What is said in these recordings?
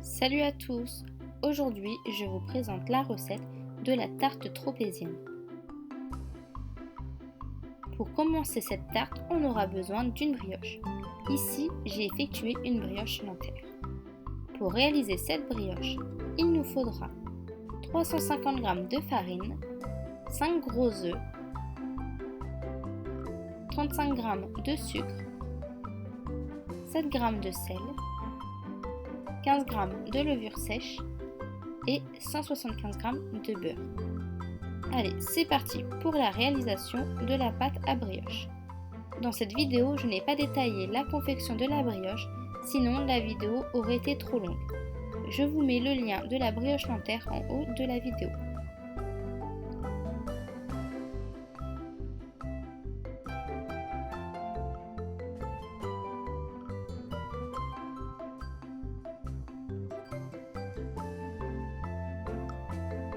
Salut à tous! Aujourd'hui, je vous présente la recette de la tarte tropézienne. Pour commencer cette tarte, on aura besoin d'une brioche. Ici, j'ai effectué une brioche Nanterre. Pour réaliser cette brioche, il nous faudra 350 g de farine, 5 gros œufs, 35 g de sucre, 7 g de sel, 15 g de levure sèche et 175 g de beurre. Allez, c'est parti pour la réalisation de la pâte à brioche. Dans cette vidéo, je n'ai pas détaillé la confection de la brioche, sinon la vidéo aurait été trop longue. Je vous mets le lien de la brioche Nanterre en haut de la vidéo.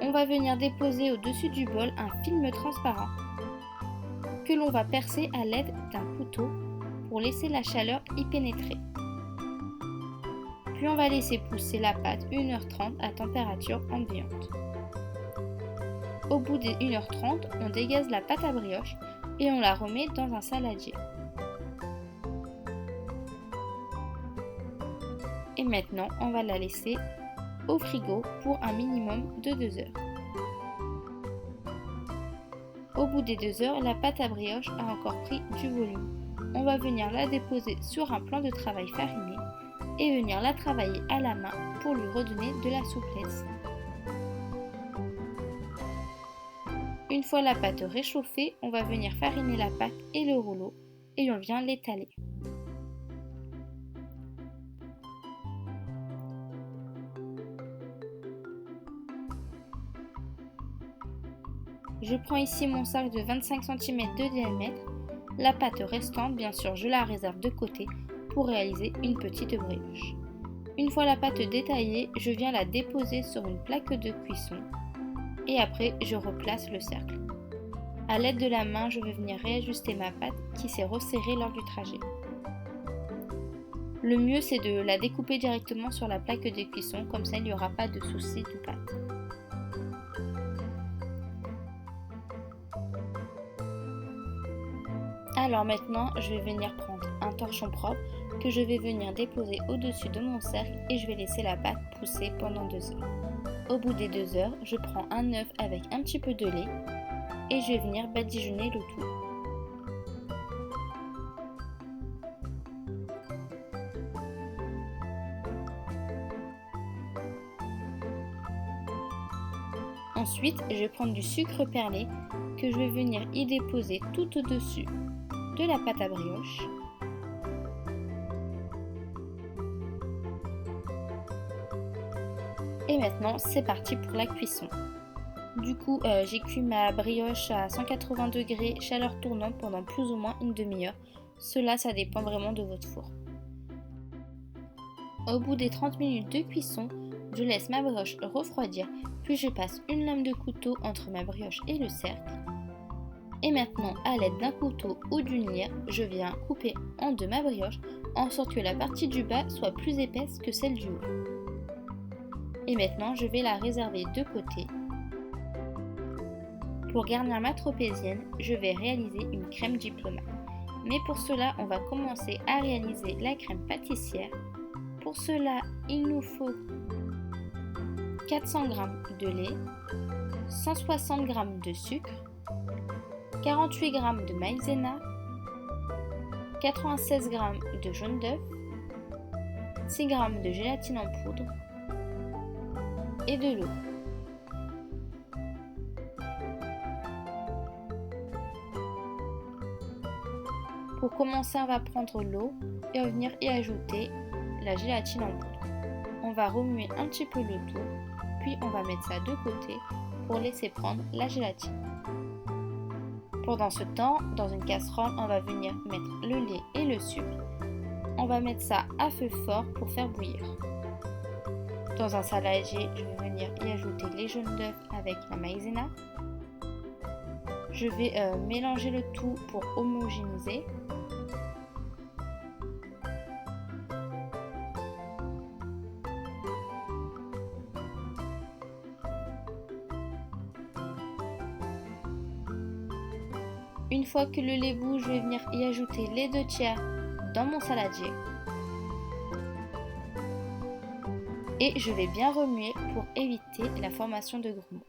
On va venir déposer au-dessus du bol un film transparent que l'on va percer à l'aide d'un couteau pour laisser la chaleur y pénétrer. Puis on va laisser pousser la pâte 1h30 à température ambiante. Au bout des 1h30, on dégaze la pâte à brioche et on la remet dans un saladier. Et maintenant, on va la laisser au frigo pour un minimum de 2 heures. Au bout des 2 heures, la pâte à brioche a encore pris du volume. On va venir la déposer sur un plan de travail fariné et venir la travailler à la main pour lui redonner de la souplesse. Une fois la pâte réchauffée, on va venir fariner la pâte et le rouleau et on vient l'étaler. Je prends ici mon sac de 25 cm de diamètre. La pâte restante, bien sûr, je la réserve de côté pour réaliser une petite brioche. Une fois la pâte détaillée, je viens la déposer sur une plaque de cuisson et après je replace le cercle. A l'aide de la main, je vais venir réajuster ma pâte qui s'est resserrée lors du trajet. Le mieux, c'est de la découper directement sur la plaque de cuisson, comme ça il n'y aura pas de souci de pâte. Alors maintenant, je vais venir prendre un torchon propre que je vais venir déposer au-dessus de mon cercle et je vais laisser la pâte pousser pendant 2 heures. Au bout des 2 heures, je prends un œuf avec un petit peu de lait et je vais venir badigeonner le tout. Ensuite, je vais prendre du sucre perlé que je vais venir y déposer tout au-dessus de la pâte à brioche. Et maintenant, c'est parti pour la cuisson. Du coup, j'ai cuit ma brioche à 180 degrés chaleur tournante pendant plus ou moins une demi-heure. Cela, ça dépend vraiment de votre four. Au bout des 30 minutes de cuisson, je laisse ma brioche refroidir, puis je passe une lame de couteau entre ma brioche et le cercle. Et maintenant, à l'aide d'un couteau ou d'une lyre, je viens couper en deux ma brioche, en sorte que la partie du bas soit plus épaisse que celle du haut. Et maintenant, je vais la réserver de côté. Pour garnir ma tropézienne, je vais réaliser une crème diplomate. Mais pour cela, on va commencer à réaliser la crème pâtissière. Pour cela, il nous faut 400 g de lait, 160 g de sucre, 48 g de maïzena, 96 g de jaune d'œuf, 6 g de gélatine en poudre et de l'eau. Pour commencer, on va prendre l'eau et on va venir y ajouter la gélatine en poudre. On va remuer un petit peu le tout, puis on va mettre ça de côté pour laisser prendre la gélatine. Pendant ce temps, dans une casserole, on va venir mettre le lait et le sucre. On va mettre ça à feu fort pour faire bouillir. Dans un saladier, je vais venir y ajouter les jaunes d'œufs avec la maïzena. Je vais mélanger le tout pour homogénéiser. Une fois que le lait bout, je vais venir y ajouter les 2/3 dans mon saladier. Et je vais bien remuer pour éviter la formation de grumeaux.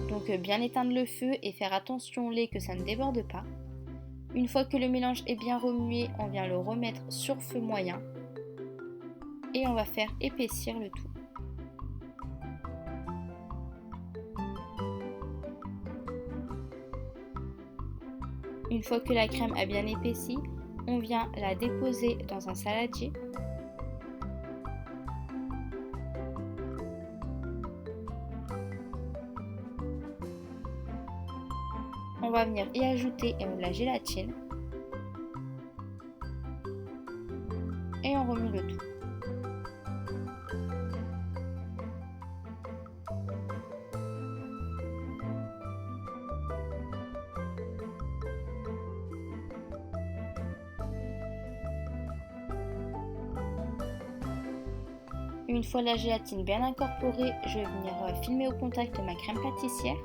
Donc bien éteindre le feu et faire attention au lait que ça ne déborde pas. Une fois que le mélange est bien remué, on vient le remettre sur feu moyen et on va faire épaissir le tout. Une fois que la crème a bien épaissi, on vient la déposer dans un saladier. On va venir y ajouter la gélatine et on remue le tout. Une fois la gélatine bien incorporée, je vais venir filmer au contact ma crème pâtissière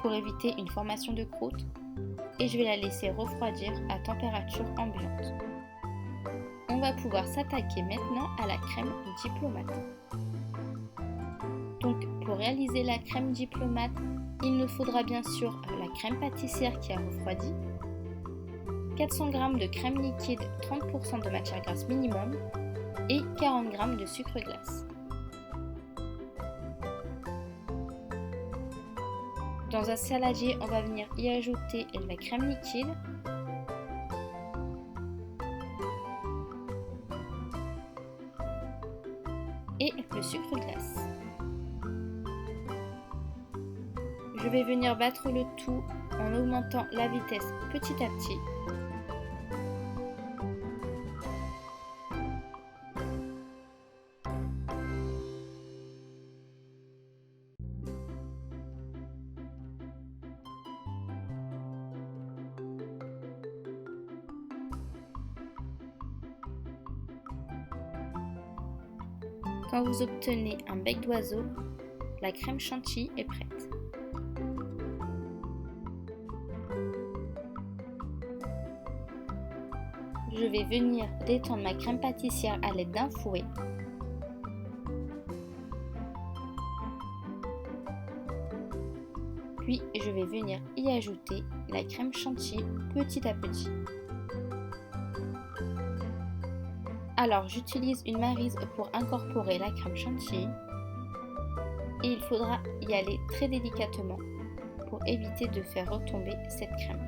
pour éviter une formation de croûte et je vais la laisser refroidir à température ambiante. On va pouvoir s'attaquer maintenant à la crème diplomate. Donc pour réaliser la crème diplomate, il nous faudra bien sûr la crème pâtissière qui a refroidi, 400 g de crème liquide, 30% de matière grasse minimum et 40 g de sucre glace. Dans un saladier, on va venir y ajouter la crème liquide et le sucre glace. Je vais venir battre le tout en augmentant la vitesse petit à petit. Quand vous obtenez un bec d'oiseau, la crème chantilly est prête. Je vais venir détendre ma crème pâtissière à l'aide d'un fouet. Puis je vais venir y ajouter la crème chantilly petit à petit. Alors j'utilise une maryse pour incorporer la crème chantilly et il faudra y aller très délicatement pour éviter de faire retomber cette crème.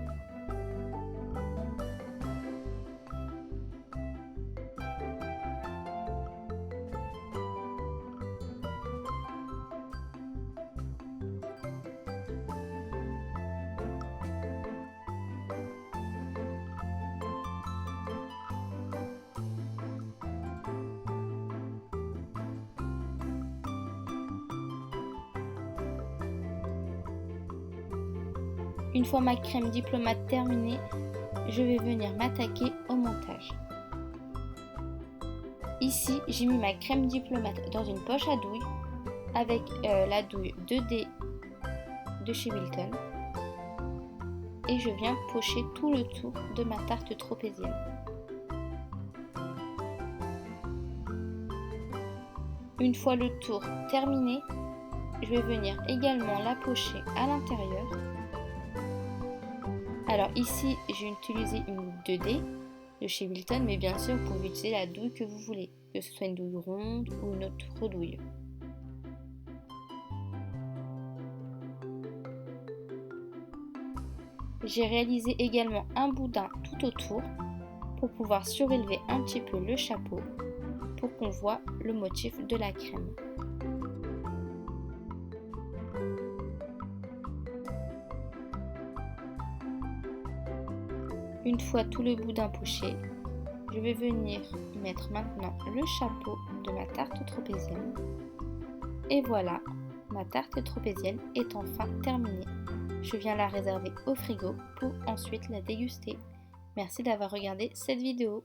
Une fois ma crème diplomate terminée, je vais venir m'attaquer au montage. Ici, j'ai mis ma crème diplomate dans une poche à douille avec la douille 2D de chez Wilton et je viens pocher tout le tour de ma tarte tropézienne. Une fois le tour terminé, je vais venir également la pocher à l'intérieur. Alors ici, j'ai utilisé une 2D de chez Wilton, mais bien sûr, vous pouvez utiliser la douille que vous voulez, que ce soit une douille ronde ou une autre douille. J'ai réalisé également un boudin tout autour pour pouvoir surélever un petit peu le chapeau pour qu'on voit le motif de la crème. Une fois tout le boudin poché, je vais venir mettre maintenant le chapeau de ma tarte tropézienne. Et voilà, ma tarte tropézienne est enfin terminée. Je viens la réserver au frigo pour ensuite la déguster. Merci d'avoir regardé cette vidéo.